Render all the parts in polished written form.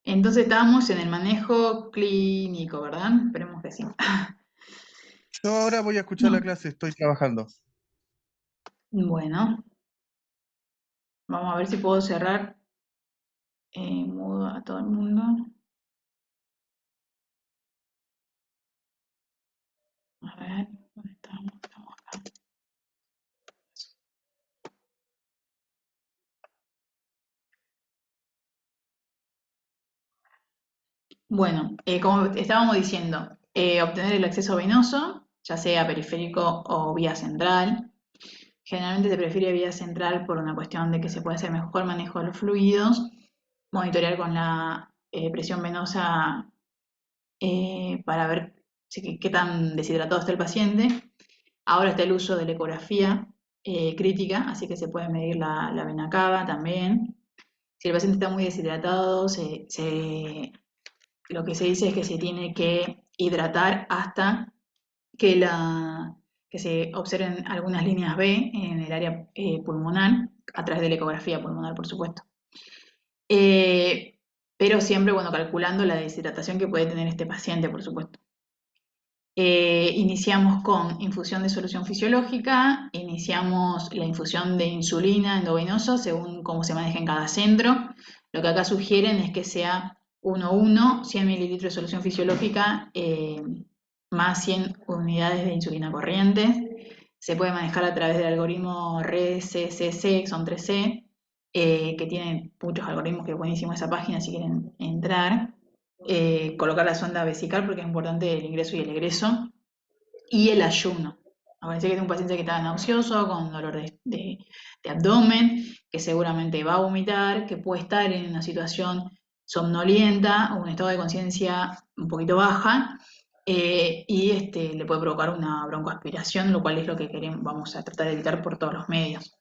Entonces estábamos en el manejo clínico, ¿verdad? Esperemos que sí. Yo ahora voy a escuchar la clase, estoy trabajando. Bueno, vamos a ver si puedo cerrar mudo a todo el mundo. A ver, ¿dónde estamos? Estamos acá. Bueno, como estábamos diciendo, obtener el acceso venoso, ya sea periférico o vía central. Generalmente se prefiere vía central por una cuestión de que se puede hacer mejor manejo de los fluidos, monitorear con la presión venosa para ver qué tan deshidratado está el paciente. Ahora está el uso de la ecografía crítica, así que se puede medir la vena cava también. Si el paciente está muy deshidratado, lo que se dice es que se tiene que hidratar hasta que, que se observen algunas líneas B en el área pulmonar, a través de la ecografía pulmonar, por supuesto. Pero siempre, bueno, calculando la deshidratación que puede tener este paciente, por supuesto. Iniciamos con infusión de solución fisiológica, iniciamos la infusión de insulina endovenosa según cómo se maneja en cada centro. Lo que acá sugieren es que sea 1:1, 100 mililitros de solución fisiológica más 100 unidades de insulina corriente. Se puede manejar a través del algoritmo RCCC, que son 3C, que tiene muchos algoritmos, que es buenísimo esa página si quieren entrar. Colocar la sonda vesical porque es importante el ingreso y el egreso, y el ayuno. Acuérdense que es un paciente que está nauseoso, con dolor de abdomen, que seguramente va a vomitar, que puede estar en una situación somnolienta o un estado de conciencia un poquito baja, y le puede provocar una broncoaspiración, lo cual es lo que queremos, vamos a tratar de evitar por todos los medios.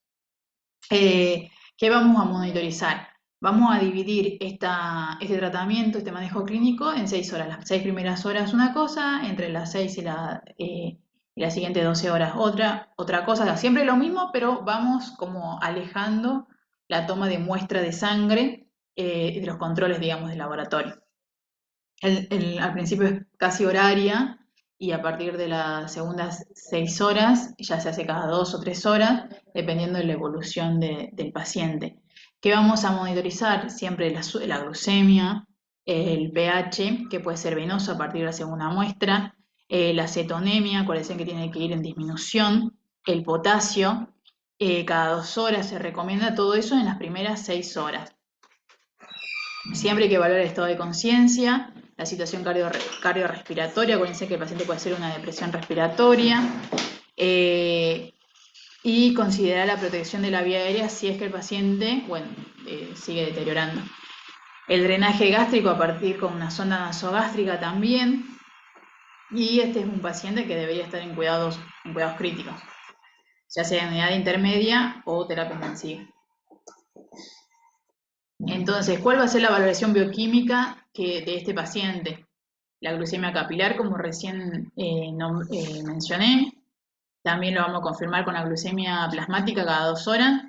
¿Qué vamos a monitorizar? Vamos a dividir este tratamiento, este manejo clínico en 6 horas. Las 6 primeras horas una cosa, entre las 6 y las siguientes 12 horas otra cosa. Siempre lo mismo, pero vamos como alejando la toma de muestra de sangre de los controles, digamos, del laboratorio. Al principio es casi horaria y a partir de las segundas 6 horas ya se hace cada 2 o 3 horas, dependiendo de la evolución del paciente. ¿Qué vamos a monitorizar? Siempre la glucemia, el pH, que puede ser venoso a partir de la segunda muestra, la cetonemia, cuál es el que tiene que ir en disminución, el potasio, cada 2 horas se recomienda todo eso en las primeras 6 horas. Siempre hay que evaluar el estado de conciencia, la situación cardiorrespiratoria, acuérdense que el paciente puede hacer una depresión respiratoria, eh, y considerar la protección de la vía aérea si es que el paciente, bueno, sigue deteriorando. El drenaje gástrico a partir con una sonda nasogástrica también, y este es un paciente que debería estar en cuidados críticos, ya sea en unidad intermedia o terapia intensiva. Entonces, ¿cuál va a ser la valoración bioquímica de este paciente? La glucemia capilar, como recién mencioné. También lo vamos a confirmar con la glucemia plasmática cada 2 horas.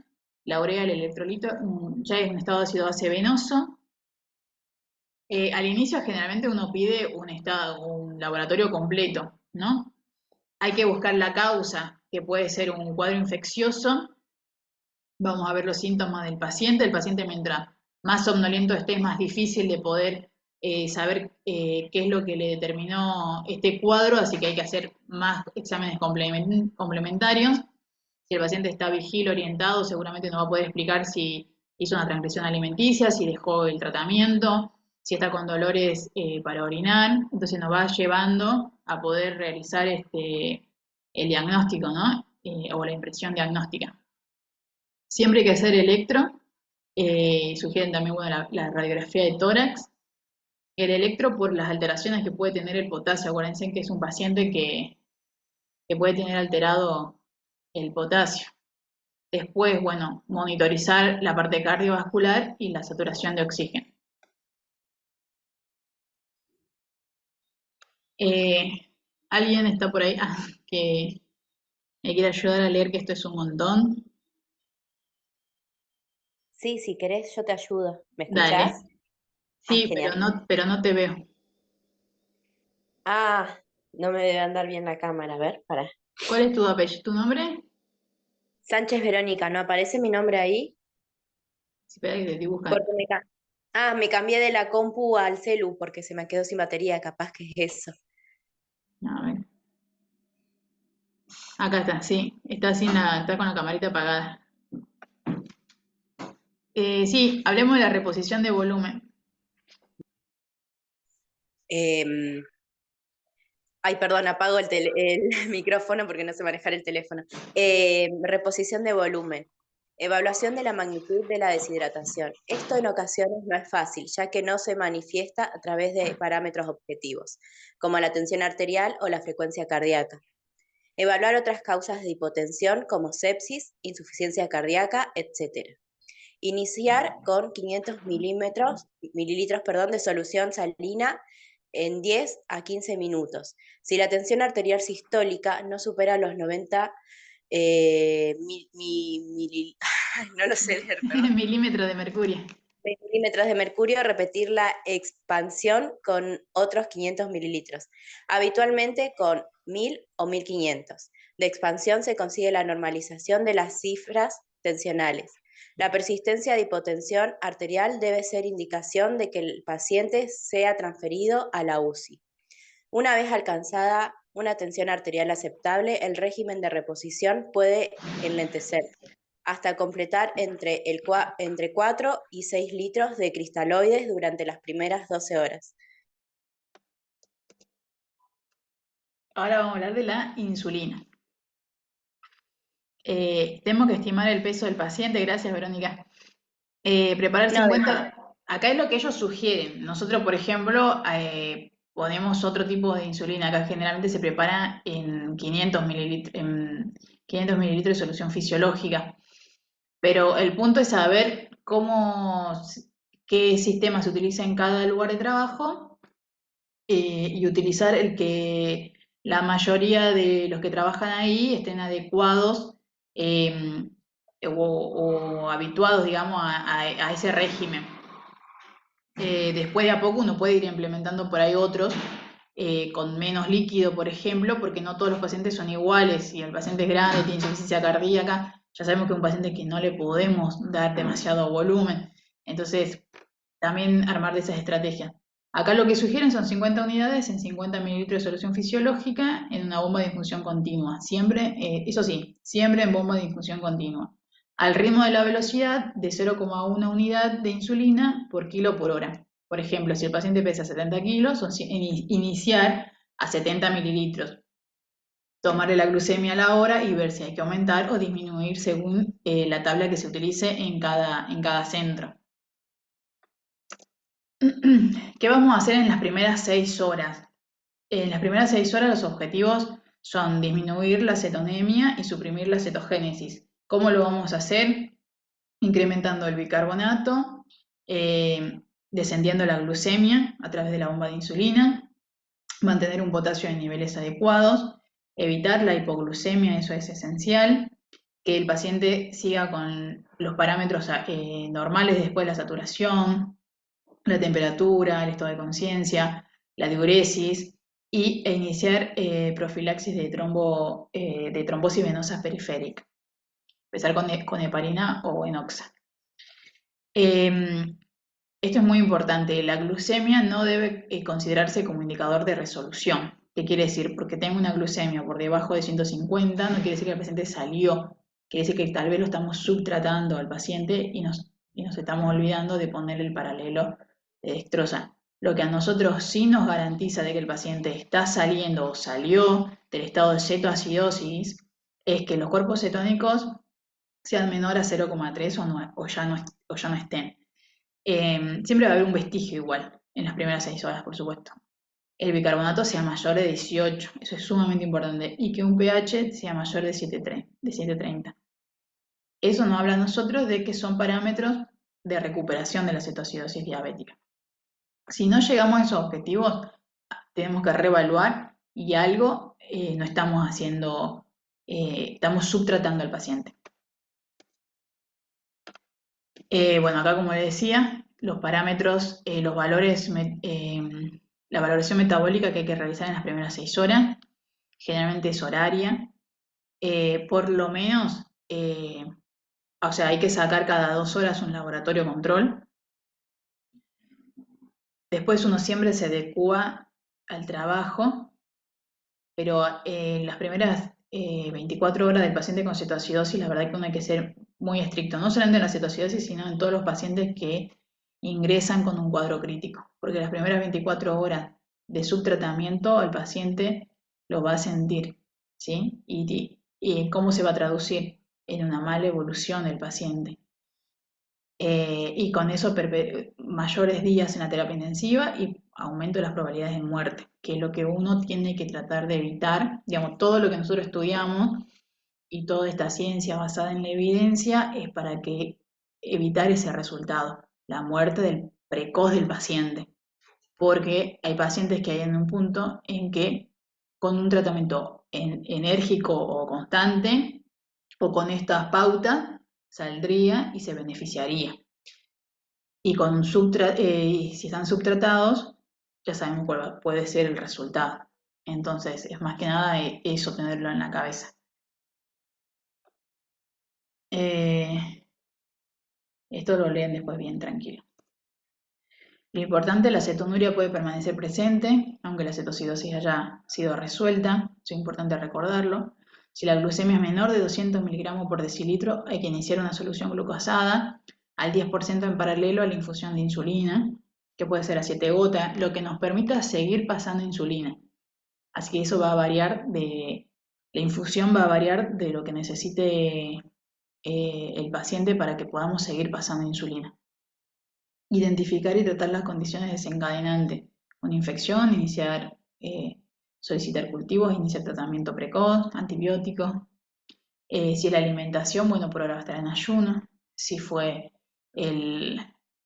La urea, el electrolito, ya es un estado de ácido base venoso. Al inicio generalmente uno pide un laboratorio completo, ¿no? Hay que buscar la causa, que puede ser un cuadro infeccioso. Vamos a ver los síntomas del paciente. El paciente, mientras más somnoliento esté, es más difícil de poder saber qué es lo que le determinó este cuadro, así que hay que hacer más exámenes complementarios. Si el paciente está vigil orientado, seguramente no va a poder explicar si hizo una transgresión alimenticia, si dejó el tratamiento, si está con dolores para orinar. Entonces nos va llevando a poder realizar el diagnóstico, ¿no? O la impresión diagnóstica. Siempre hay que hacer electro. Sugieren también, bueno, la radiografía de tórax. El electro por las alteraciones que puede tener el potasio. Acuérdense que es un paciente que puede tener alterado el potasio. Después, bueno, monitorizar la parte cardiovascular y la saturación de oxígeno. Eh, ¿Alguien está por ahí que me quiere ayudar a leer, que esto es un montón? Sí, si querés, yo te ayudo. ¿Me Dale. escuchás? Ah, Sí, genial. pero no te veo. Ah, no me debe andar bien la cámara, a ver, para. ¿Cuál es tu apellido, tu nombre? Sánchez Verónica, ¿no aparece mi nombre ahí? Espera que te estoy buscando. Porque me cambié de la compu al celu porque se me quedó sin batería, capaz que es eso. A ver. Acá está, sí. Está con la camarita apagada. Sí, hablemos de la reposición de volumen. Em, Ay, perdón, apago el micrófono porque no sé manejar el teléfono. Reposición de volumen. Evaluación de la magnitud de la deshidratación. Esto en ocasiones no es fácil, ya que no se manifiesta a través de parámetros objetivos, como la tensión arterial o la frecuencia cardíaca. Evaluar otras causas de hipotensión como sepsis, insuficiencia cardíaca, etc. Iniciar con 500 mililitros, de solución salina en 10 a 15 minutos. Si la tensión arterial sistólica no supera los 90 no lo sé leer, perdón, Milímetros de mercurio. milímetros de mercurio, repetir la expansión con otros 500 mililitros, habitualmente con 1000 o 1500. De expansión se consigue la normalización de las cifras tensionales. La persistencia de hipotensión arterial debe ser indicación de que el paciente sea transferido a la UCI. Una vez alcanzada una tensión arterial aceptable, el régimen de reposición puede enlentecerse hasta completar entre 4 y 6 litros de cristaloides durante las primeras 12 horas. Ahora vamos a hablar de la insulina. Tenemos que estimar el peso del paciente. Gracias, Verónica. Preparar No, de 50. nada. Acá es lo que ellos sugieren. Nosotros, por ejemplo, ponemos otro tipo de insulina. Acá generalmente se prepara en 500 mililitros de solución fisiológica. Pero el punto es saber qué sistema se utiliza en cada lugar de trabajo, y utilizar el que la mayoría de los que trabajan ahí estén adecuados, eh, o habituados, digamos, a ese régimen. Después de a poco uno puede ir implementando por ahí otros, con menos líquido, por ejemplo, porque no todos los pacientes son iguales. Si el paciente es grande, tiene insuficiencia cardíaca, ya sabemos que es un paciente que no le podemos dar demasiado volumen. Entonces, también armar de esas estrategias. Acá lo que sugieren son 50 unidades en 50 mililitros de solución fisiológica en una bomba de infusión continua. Siempre, eso sí, siempre en bomba de infusión continua. Al ritmo de la velocidad de 0,1 unidad de insulina por kilo por hora. Por ejemplo, si el paciente pesa 70 kilos, iniciar a 70 mililitros. Tomarle la glucemia a la hora y ver si hay que aumentar o disminuir según la tabla que se utilice en cada centro. ¿Qué vamos a hacer en las primeras 6 horas? En las primeras 6 horas los objetivos son disminuir la cetonemia y suprimir la cetogénesis. ¿Cómo lo vamos a hacer? Incrementando el bicarbonato, descendiendo la glucemia a través de la bomba de insulina, mantener un potasio en niveles adecuados, evitar la hipoglucemia, eso es esencial, que el paciente siga con los parámetros normales después de la saturación, la temperatura, el estado de conciencia, la diuresis, e iniciar profilaxis de trombosis venosa periférica. Empezar con heparina o enoxa. Esto es muy importante. La glucemia no debe considerarse como indicador de resolución. ¿Qué quiere decir? Porque tengo una glucemia por debajo de 150, no quiere decir que el paciente salió. Quiere decir que tal vez lo estamos subtratando al paciente y nos estamos olvidando de poner el paralelo de dextrosa. Lo que a nosotros sí nos garantiza de que el paciente está saliendo o salió del estado de cetoacidosis es que los cuerpos cetónicos sean menor a 0,3 o ya no estén. Siempre va a haber un vestigio igual en las primeras 6 horas, por supuesto. El bicarbonato sea mayor de 18, eso es sumamente importante, y que un pH sea mayor de 7,30. Eso nos habla a nosotros de que son parámetros de recuperación de la cetoacidosis diabética. Si no llegamos a esos objetivos, tenemos que reevaluar y algo no estamos haciendo, estamos subtratando al paciente. Bueno, acá como les decía, los parámetros, los valores, la valoración metabólica que hay que realizar en las primeras 6 horas, generalmente es horaria, por lo menos, o sea, hay que sacar cada 2 horas un laboratorio control. Después uno siempre se adecua al trabajo, pero las primeras 24 horas del paciente con cetoacidosis, la verdad que uno hay que ser muy estricto, no solamente en la cetoacidosis, sino en todos los pacientes que ingresan con un cuadro crítico, porque las primeras 24 horas de subtratamiento el paciente lo va a sentir, ¿sí? Y cómo se va a traducir en una mala evolución del paciente. Y con eso mayores días en la terapia intensiva y aumento de las probabilidades de muerte, que es lo que uno tiene que tratar de evitar. Digamos, todo lo que nosotros estudiamos y toda esta ciencia basada en la evidencia es para que evitar ese resultado, la muerte precoz del paciente, porque hay pacientes que hay en un punto en que con un tratamiento enérgico o constante o con estas pautas saldría y se beneficiaría. Y si están subtratados, ya sabemos cuál puede ser el resultado. Entonces, es más que nada eso, tenerlo en la cabeza. Esto lo leen después bien tranquilo. Lo importante, la cetonuria puede permanecer presente, aunque la cetocidosis haya sido resuelta, eso es importante recordarlo. Si la glucemia es menor de 200 miligramos por decilitro, hay que iniciar una solución glucosada al 10% en paralelo a la infusión de insulina, que puede ser a 7 gotas, lo que nos permita seguir pasando insulina. Así que eso va a variar la infusión va a variar de lo que necesite el paciente para que podamos seguir pasando insulina. Identificar y tratar las condiciones desencadenantes. Una infección, solicitar cultivos, iniciar tratamiento precoz, antibióticos. Si la alimentación, bueno, por ahora va a estar en ayuno. Si fue el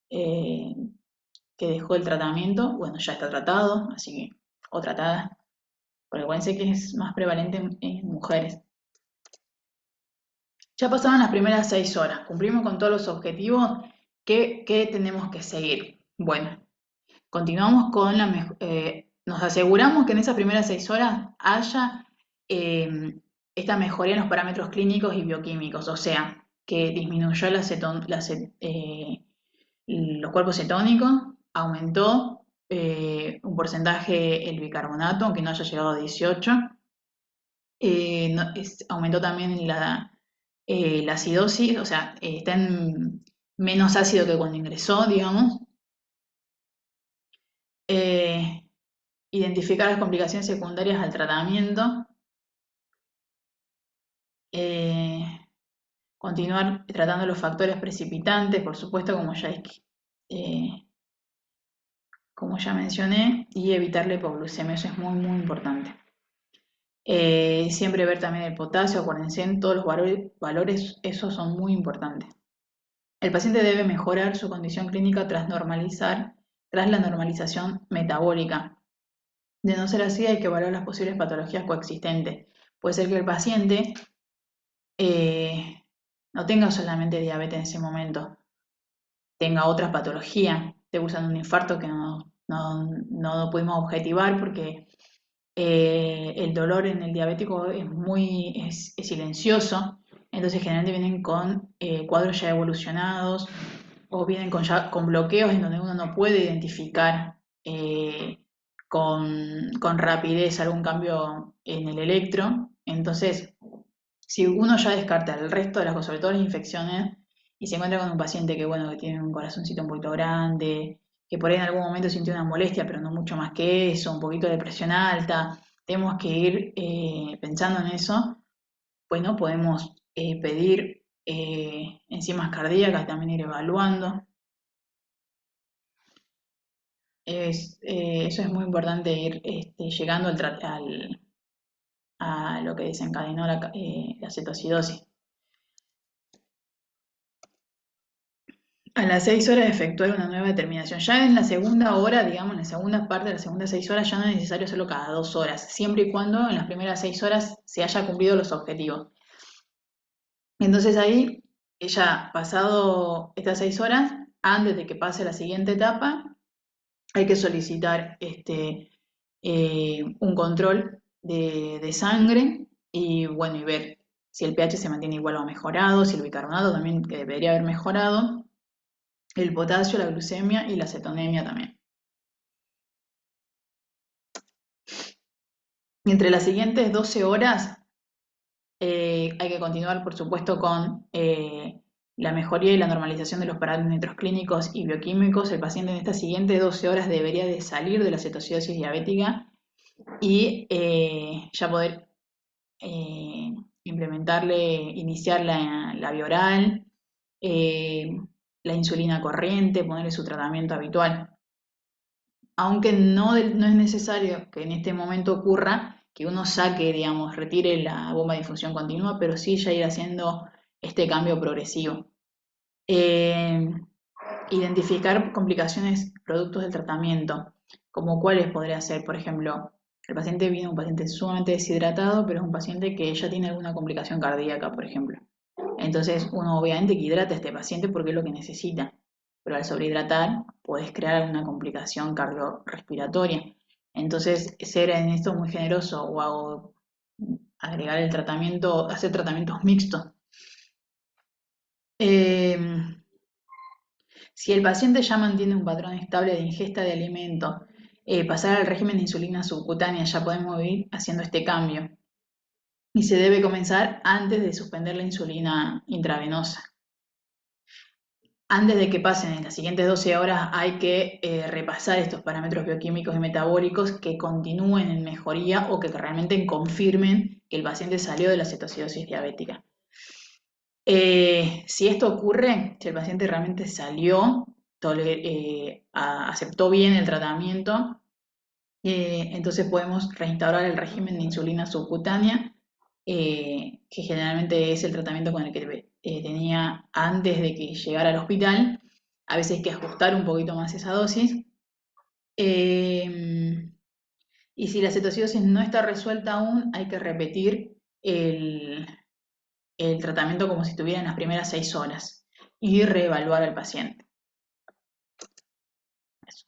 que dejó el tratamiento, bueno, ya está tratado, así que, o tratada. Porque acuérdense que es más prevalente en mujeres. Ya pasaron las primeras 6 horas, cumplimos con todos los objetivos. ¿Qué tenemos que seguir? Bueno, continuamos con nos aseguramos que en esas primeras 6 horas haya esta mejoría en los parámetros clínicos y bioquímicos, o sea, que disminuyó los cuerpos cetónicos, aumentó un porcentaje el bicarbonato, aunque no haya llegado a 18, aumentó también la acidosis, o sea, está en menos ácido que cuando ingresó, digamos. Identificar las complicaciones secundarias al tratamiento. Continuar tratando los factores precipitantes, por supuesto, como ya mencioné, y evitar la hipoglucemia, eso es muy, muy importante. Siempre ver también el potasio, acuérdense, en todos los valores, esos son muy importantes. El paciente debe mejorar su condición clínica tras la normalización metabólica. De no ser así, hay que evaluar las posibles patologías coexistentes. Puede ser que el paciente no tenga solamente diabetes en ese momento, tenga otras patologías, esté usando un infarto que no pudimos objetivar porque el dolor en el diabético es silencioso, entonces generalmente vienen con cuadros ya evolucionados o vienen con bloqueos en donde uno no puede identificar con rapidez algún cambio en el electro. Entonces, si uno ya descarta el resto de sobre todo las infecciones, y se encuentra con un paciente que tiene un corazoncito un poquito grande, que por ahí en algún momento sintió una molestia, pero no mucho más que eso, un poquito de presión alta, tenemos que ir pensando en eso. Bueno, podemos pedir enzimas cardíacas, también ir evaluando. Eso es muy importante ir llegando a lo que desencadenó la cetoacidosis. A las 6 horas efectuar una nueva determinación. Ya en la segunda hora, digamos, en la segunda parte de las segundas 6 horas, ya no es necesario hacerlo cada 2 horas, siempre y cuando en las primeras 6 horas se haya cumplido los objetivos. Entonces ahí, ya pasado estas 6 horas, antes de que pase la siguiente etapa, hay que solicitar un control de sangre y bueno, y ver si el pH se mantiene igual o ha mejorado, si el bicarbonato también que debería haber mejorado, el potasio, la glucemia y la cetonemia también. Entre las siguientes 12 horas hay que continuar, por supuesto, con la mejoría y la normalización de los parámetros clínicos y bioquímicos. El paciente en estas siguientes 12 horas debería de salir de la cetocidosis diabética y ya poder iniciar la vía oral, la insulina corriente, ponerle su tratamiento habitual. Aunque no es necesario que en este momento ocurra que uno saque, digamos, retire la bomba de infusión continua, pero sí ya ir haciendo este cambio progresivo. Identificar complicaciones productos del tratamiento, como cuáles podría ser, por ejemplo, el paciente viene un paciente sumamente deshidratado, pero es un paciente que ya tiene alguna complicación cardíaca, por ejemplo. Entonces, uno obviamente que hidrata a este paciente porque es lo que necesita, pero al sobrehidratar puedes crear alguna complicación cardiorrespiratoria. Entonces, ser en esto muy generoso o agregar el tratamiento, hacer tratamientos mixtos. Si el paciente ya mantiene un patrón estable de ingesta de alimento, pasar al régimen de insulina subcutánea, ya podemos ir haciendo este cambio. Y se debe comenzar antes de suspender la insulina intravenosa. Antes de que pasen en las siguientes 12 horas hay que repasar estos parámetros bioquímicos y metabólicos que continúen en mejoría o que realmente confirmen que el paciente salió de la cetocidosis diabética. Si esto ocurre, si el paciente realmente salió, aceptó bien el tratamiento, entonces podemos reinstaurar el régimen de insulina subcutánea, que generalmente es el tratamiento con el que tenía antes de que llegara al hospital. A veces hay que ajustar un poquito más esa dosis. Y si la cetocidosis no está resuelta aún, hay que repetir el tratamiento como si estuviera en las primeras 6 horas y reevaluar al paciente. Eso.